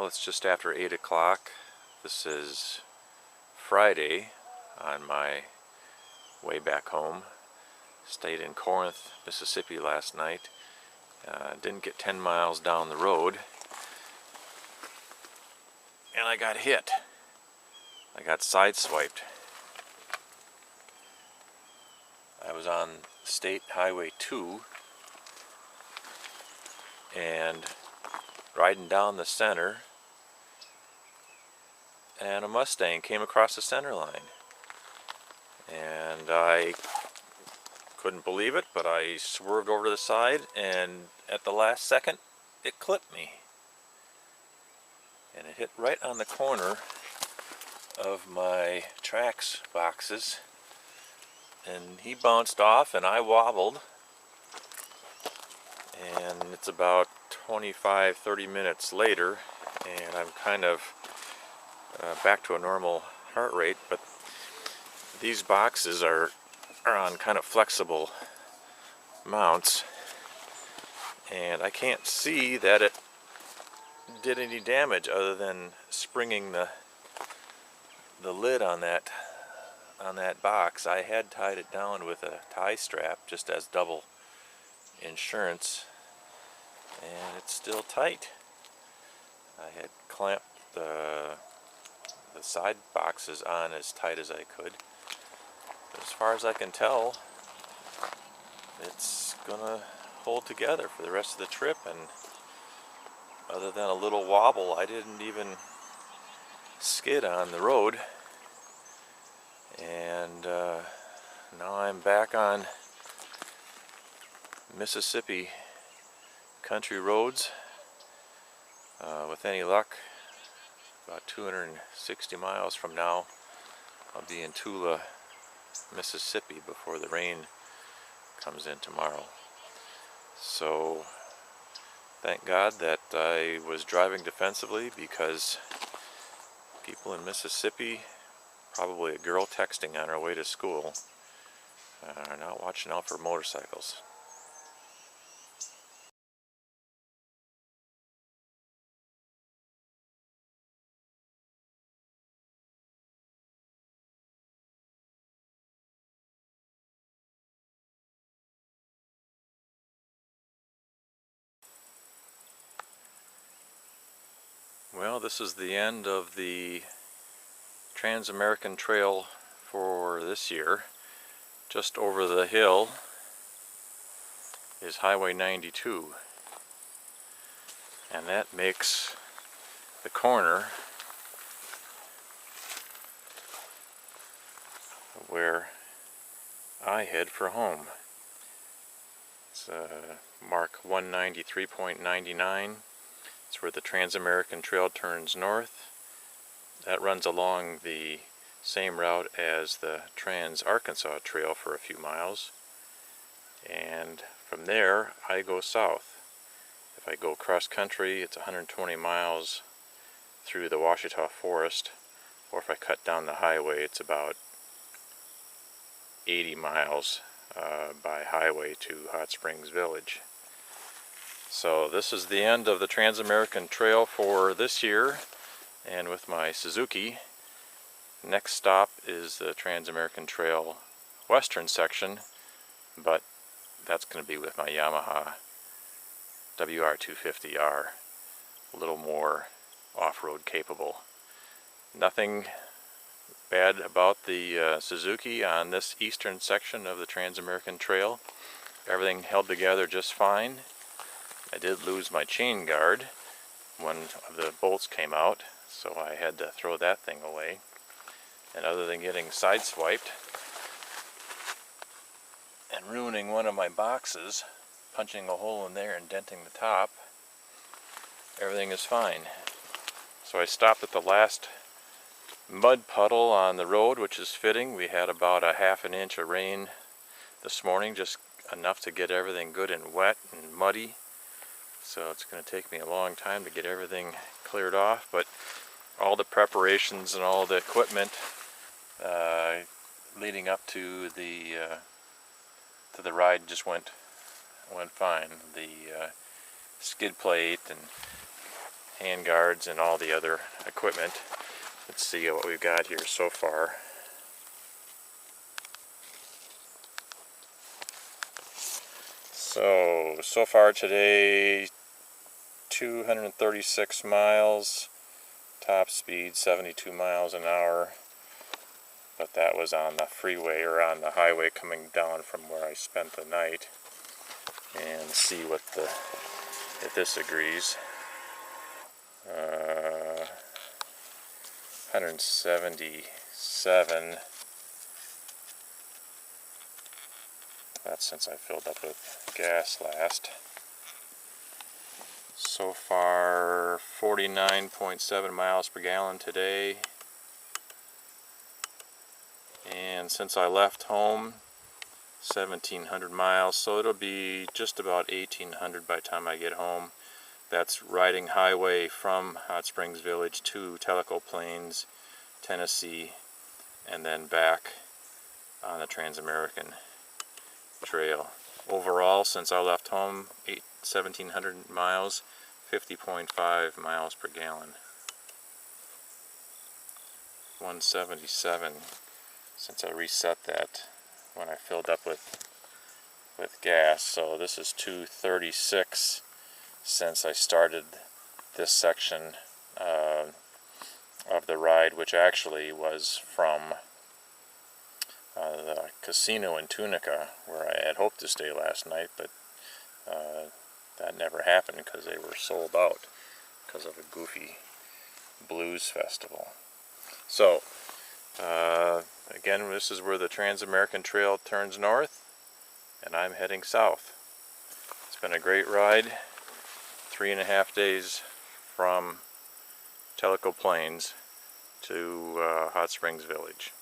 Well, it's just after 8 o'clock. This is Friday on my way back home. Stayed in Corinth, Mississippi last night. Didn't get 10 miles down the road, and I got hit. I got sideswiped. I was on State Highway 2 and riding down the center, and a Mustang came across the center line. And I couldn't believe it, but I swerved over to the side, and at the last second, it clipped me. And it hit right on the corner of my tracks boxes, and he bounced off and I wobbled. And it's about 25-30 minutes later, and I'm kind of back to a normal heart rate, but these boxes are on kind of flexible mounts, and I can't see that it did any damage other than springing the lid on that box. I had tied it down with a tie strap just as double insurance, and it's still tight. I had clamped the side boxes on as tight as I could. But as far as I can tell, it's gonna hold together for the rest of the trip, and other than a little wobble, I didn't even skid on the road. And now I'm back on Mississippi country roads. With any luck, about 260 miles from now, I'll be in Tula, Mississippi before the rain comes in tomorrow. So thank God that I was driving defensively, because people in Mississippi, probably a girl texting on her way to school, are not watching out for motorcycles. Well, this is the end of the Trans-American Trail for this year. Just over the hill is Highway 92, and that makes the corner where I head for home. It's mark 193.99. It's where the Trans-American Trail turns north. That runs along the same route as the Trans-Arkansas Trail for a few miles. And from there, I go south. If I go cross country, it's 120 miles through the Ouachita Forest, or if I cut down the highway, it's about 80 miles by highway to Hot Springs Village. So this is the end of the Trans-American Trail for this year, and with my Suzuki, next stop is the Trans-American Trail western section, but that's going to be with my Yamaha WR250R, a little more off-road capable. Nothing bad about the Suzuki on this eastern section of the Trans-American Trail. Everything held together just fine. I did lose my chain guard. One of the bolts came out, so I had to throw that thing away. And other than getting sideswiped and ruining one of my boxes, punching a hole in there and denting the top, everything is fine. So I stopped at the last mud puddle on the road, which is fitting. We had about a ½ an inch of rain this morning, just enough to get everything good and wet and muddy. So it's going to take me a long time to get everything cleared off, but all the preparations and all the equipment leading up to the ride just went fine. The skid plate and hand guards and all the other equipment. Let's see what we've got here so far. So far today, 236 miles, top speed 72 miles an hour, but that was on the freeway or on the highway coming down from where I spent the night. And see what if this agrees. 177. That's since I filled up with gas last. So far 49.7 miles per gallon today. And since I left home, 1,700 miles, so it'll be just about 1,800 by the time I get home. That's riding highway from Hot Springs Village to Tellico Plains, Tennessee, and then back on the Trans-American Trail. Overall, since I left home, 1,700 miles, 50.5 miles per gallon. 177 since I reset that when I filled up with gas. So this is 236 since I started this section of the ride, which actually was from the casino in Tunica, where I had hoped to stay last night, but that never happened because they were sold out because of a goofy blues festival. So again, this is where the Trans-American Trail turns north, and I'm heading south. It's been a great ride. 3.5 days from Tellico Plains to Hot Springs Village.